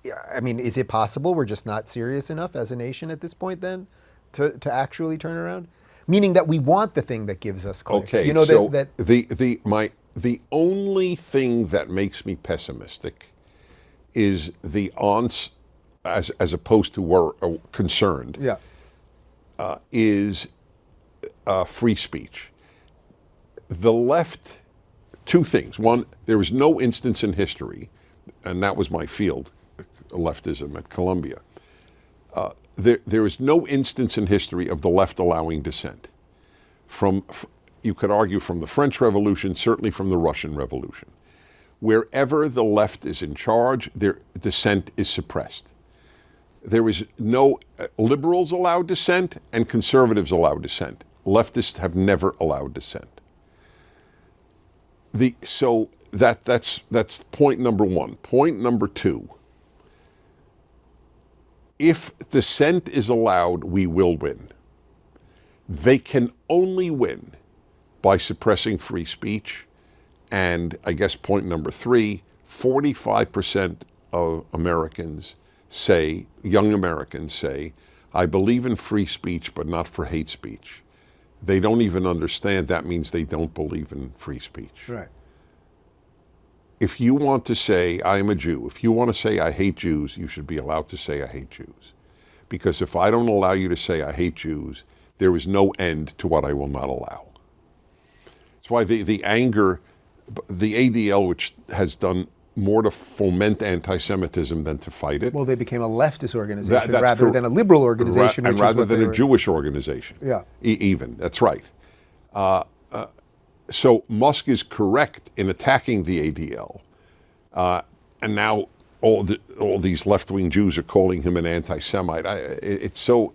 yeah, I mean, is it possible we're just not serious enough as a nation at this point then to actually turn around? Meaning that we want the thing that gives us clicks. Okay, You know, so that the only thing that makes me pessimistic is the aunts, as opposed to concerned, yeah. is free speech. The left, two things. One, there was no instance in history, and that was my field, leftism at Columbia. There is no instance in history of the left allowing dissent. You could argue from the French Revolution, certainly from the Russian Revolution. Wherever the left is in charge, their dissent is suppressed. There is no liberals allow dissent and conservatives allow dissent. Leftists have never allowed dissent. So that's point number one. Point number two. If dissent is allowed, we will win. They can only win by suppressing free speech. And I guess point number three, 45% of Americans say, young Americans say, I believe in free speech, but not for hate speech. They don't even understand that means they don't believe in free speech. Right. If you want to say, I am a Jew, if you want to say, I hate Jews, you should be allowed to say, I hate Jews. Because if I don't allow you to say, I hate Jews, there is no end to what I will not allow. That's why the anger, the ADL, which has done more to foment anti-Semitism than to fight it. Well, they became a leftist organization That's rather true. than a liberal organization. And which is rather what than they a were. Jewish organization. Yeah. Even, that's right. So Musk is correct in attacking the ADL. And now all these left-wing Jews are calling him an anti-Semite. It so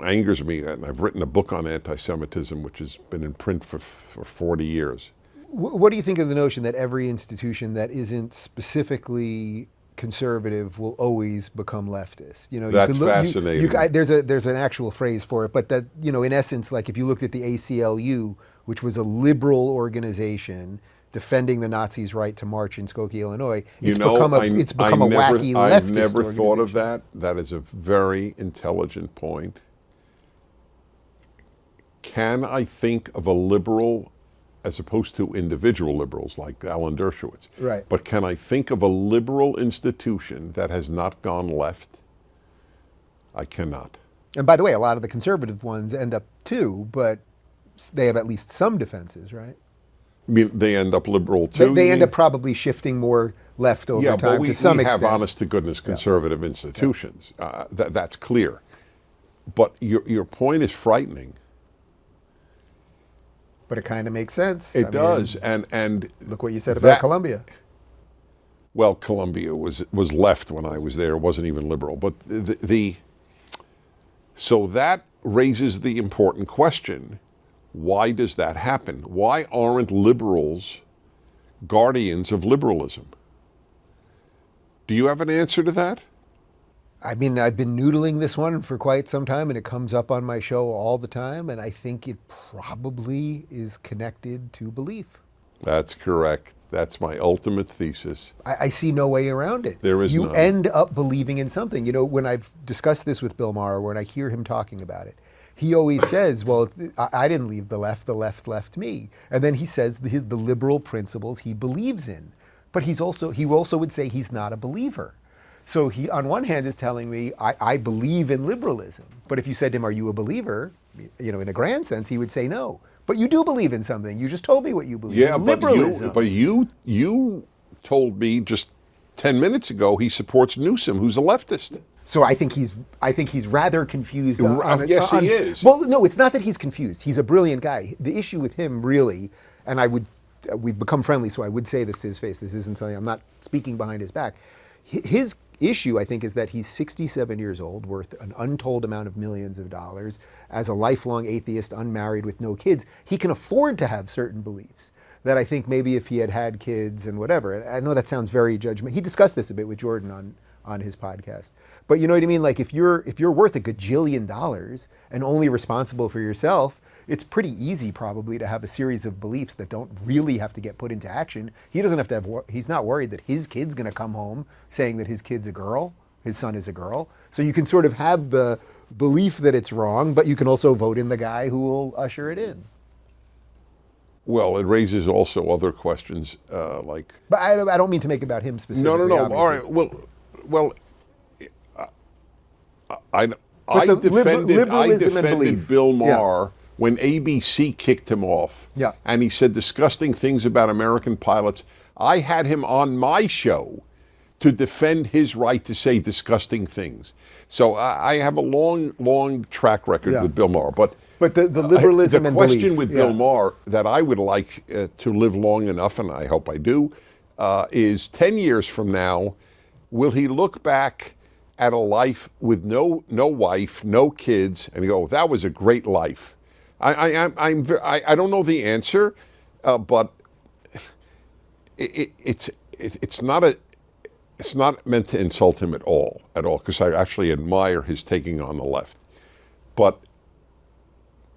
angers me, and I've written a book on anti-Semitism, which has been in print for 40 years. What do you think of the notion that every institution that isn't specifically conservative will always become leftist? You know, That's fascinating. There's an actual phrase for it, but that, you know, in essence, like if you looked at the ACLU, which was a liberal organization defending the Nazis' right to march in Skokie, Illinois, it's become a wacky leftist I've never organization. thought of that. That is a very intelligent point. Can I think of a liberal, as opposed to individual liberals like Alan Dershowitz, Right. but can I think of a liberal institution that has not gone left? I cannot. And by the way, a lot of the conservative ones end up too, but they have at least some defenses, right? I mean, they end up liberal too. They end up probably shifting more left over yeah, time but to some we extent. have honest-to-goodness conservative institutions. That's clear. But your point is frightening. But it kind of makes sense. It does, and look what you said about Columbia. Well, Columbia was left when I was there. It wasn't even liberal. But so that raises the important question: why does that happen? Why aren't liberals guardians of liberalism? Do you have an answer to that? I mean, I've been noodling this one for quite some time, and it comes up on my show all the time, and I think it probably is connected to belief. That's correct. That's my ultimate thesis. I see no way around it. There is You none. end up believing in something. You know, when I've discussed this with Bill Maher, when I hear him talking about it, he always says, well, I didn't leave the left left me. And then he says the liberal principles he believes in. But he also would say he's not a believer. So he, on one hand, is telling me, I believe in liberalism. But if you said to him, are you a believer? You know, in a grand sense, he would say no. But you do believe in something. You just told me what you believe in. Yeah, Liberalism. but you told me just 10 minutes ago, he supports Newsom, who's a leftist. So I think he's rather confused. Yes, he is. Well, no, it's not that he's confused. He's a brilliant guy. The issue with him, really, and we've become friendly, so I would say this to his face. This isn't something, I'm not speaking behind his back. His issue, I think, is that he's 67 years old, worth an untold amount of millions of dollars, as a lifelong atheist, unmarried with no kids. He can afford to have certain beliefs that I think maybe if he had had kids and whatever, and I know that sounds very judgmental. He discussed this a bit with Jordan on his podcast. But you know what I mean? Like if you're worth $1 gajillion and only responsible for yourself, it's pretty easy probably to have a series of beliefs that don't really have to get put into action. He doesn't have to have, he's not worried that his kid's gonna come home saying that his kid's a girl, his son is a girl. So you can sort of have the belief that it's wrong, but you can also vote in the guy who will usher it in. Well, it raises also other questions like... But I don't mean to make it about him specifically. No. Obviously. All right. Well, I defended Bill Maher when ABC kicked him off. Yeah. And he said disgusting things about American pilots. I had him on my show to defend his right to say disgusting things. So I have a long track record with Bill Maher. But the liberalism and belief. The question with Bill Maher that I would like to live long enough, and I hope I do, is 10 years from now, will he look back at a life with no wife, no kids, and go, that was a great life? I don't know the answer, but it's not meant to insult him at all, because I actually admire his taking on the left. But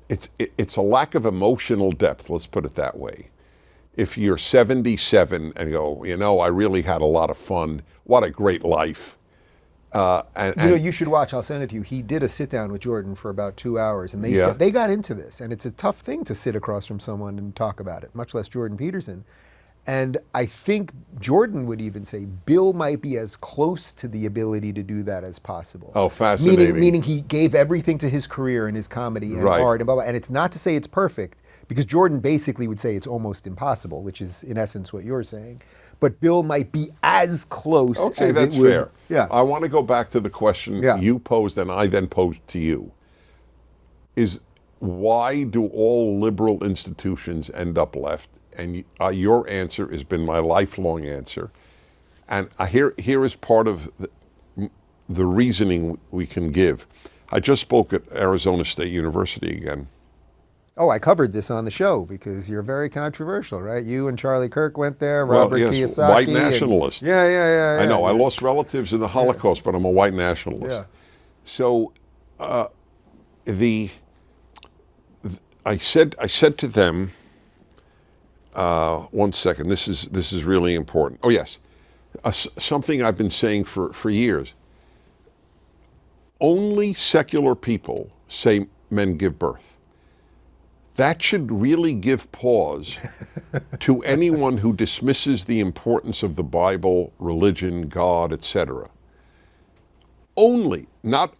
it's a lack of emotional depth, let's put it that way. If you're 77 and go, I really had a lot of fun, what a great life. You should watch, I'll send it to you. He did a sit down with Jordan for about 2 hours, and they got into this. And it's a tough thing to sit across from someone and talk about it, much less Jordan Peterson. And I think Jordan would even say Bill might be as close to the ability to do that as possible. Oh, fascinating. Meaning he gave everything to his career and his comedy and art and blah, blah. And it's not to say it's perfect, because Jordan basically would say it's almost impossible, which is in essence what you're saying. But Bill might be as close as it would. Okay, that's fair. Yeah. I want to go back to the question you posed and I then posed to you. Is why do all liberal institutions end up left? And your answer has been my lifelong answer. And here is part of the reasoning we can give. I just spoke at Arizona State University again. Oh, I covered this on the show because you're very controversial, right? You and Charlie Kirk went there, Robert Kiyosaki. White nationalist. Yeah. I know, I lost relatives in the Holocaust, but I'm a white nationalist. Yeah. So I said to them, one second, this is really important. Oh yes, something I've been saying for years. Only secular people say men give birth. That should really give pause to anyone who dismisses the importance of the Bible, religion, God, etc. Only, not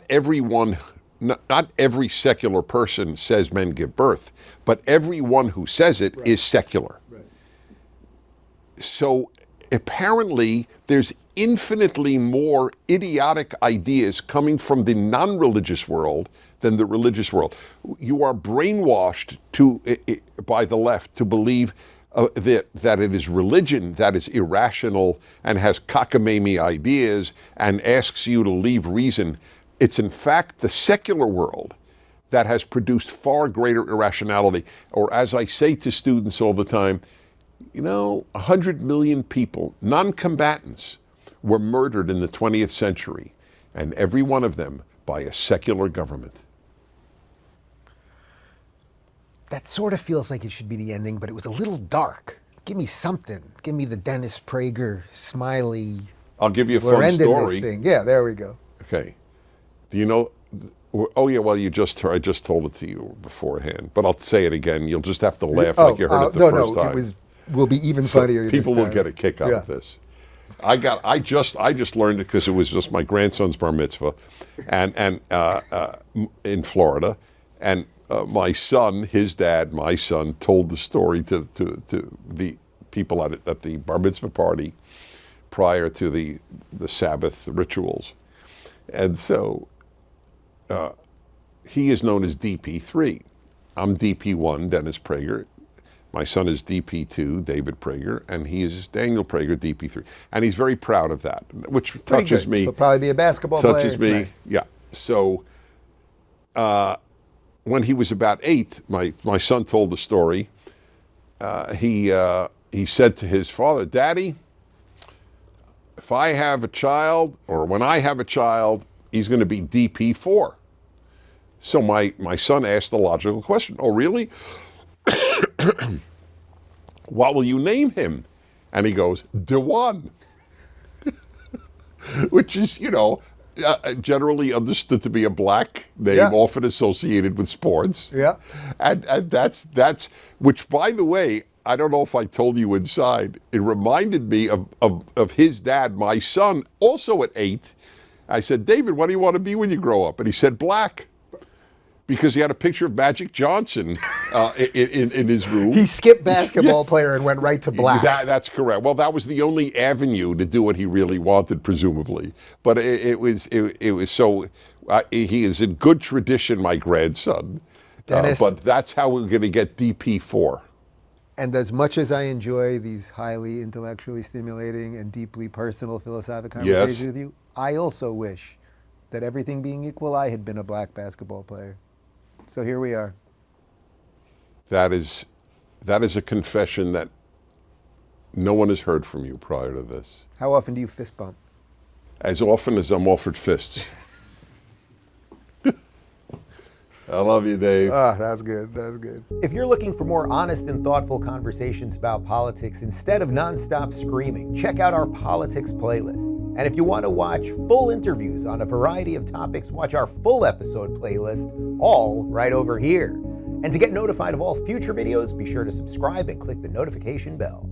everyone, not every secular person says men give birth, but everyone who says it is secular. Right. So apparently there's infinitely more idiotic ideas coming from the non-religious world than the religious world. You are brainwashed by the left to believe that it is religion that is irrational and has cockamamie ideas and asks you to leave reason. It's in fact the secular world that has produced far greater irrationality. Or as I say to students all the time, 100 million people, non-combatants, were murdered in the 20th century, and every one of them by a secular government. That sort of feels like it should be the ending, but it was a little dark. Give me something. Give me the Dennis Prager smiley. I'll give you a fun story. This thing. Yeah, there we go. Okay. Do you know? Oh yeah. Well, I just told it to you beforehand, but I'll say it again. You'll just have to laugh like you heard it the first time. It will be even funnier. People will get a kick out of this. I just learned it because it was just my grandson's bar mitzvah, and in Florida, and my son, his dad, my son, told the story to people at the bar mitzvah party prior to the Sabbath rituals. And so he is known as DP3. I'm DP1, Dennis Prager. My son is DP2, David Prager, and he is Daniel Prager, DP3. And he's very proud of that, which touches me. He'll probably be a basketball player. Touches me, nice. yeah. So when he was about 8, my son told the story. He said to his father, "Daddy, if I have a child, or when I have a child, he's going to be DP4. So my son asked the logical question, "Oh, really? What will you name him?" And he goes, "Dewan," which is, generally understood to be a black name, often associated with sports. Yeah. And that's, which, by the way, I don't know if I told you inside, it reminded me of his dad, my son, also at 8. I said, "David, what do you want to be when you grow up?" And he said, "Black." Because he had a picture of Magic Johnson in his room. He skipped basketball player and went right to black. That's correct. Well, that was the only avenue to do what he really wanted, presumably. But it was so. He is in good tradition, my grandson. Dennis, but that's how we're going to get DP4. And as much as I enjoy these highly intellectually stimulating and deeply personal philosophic conversations with you, I also wish that, everything being equal, I had been a black basketball player. So here we are. That is a confession that no one has heard from you prior to this. How often do you fist bump? As often as I'm offered fists. I love you, Dave. That's good. That's good. If you're looking for more honest and thoughtful conversations about politics instead of nonstop screaming, check out our politics playlist. And if you want to watch full interviews on a variety of topics, watch our full episode playlist, all right over here. And to get notified of all future videos, be sure to subscribe and click the notification bell.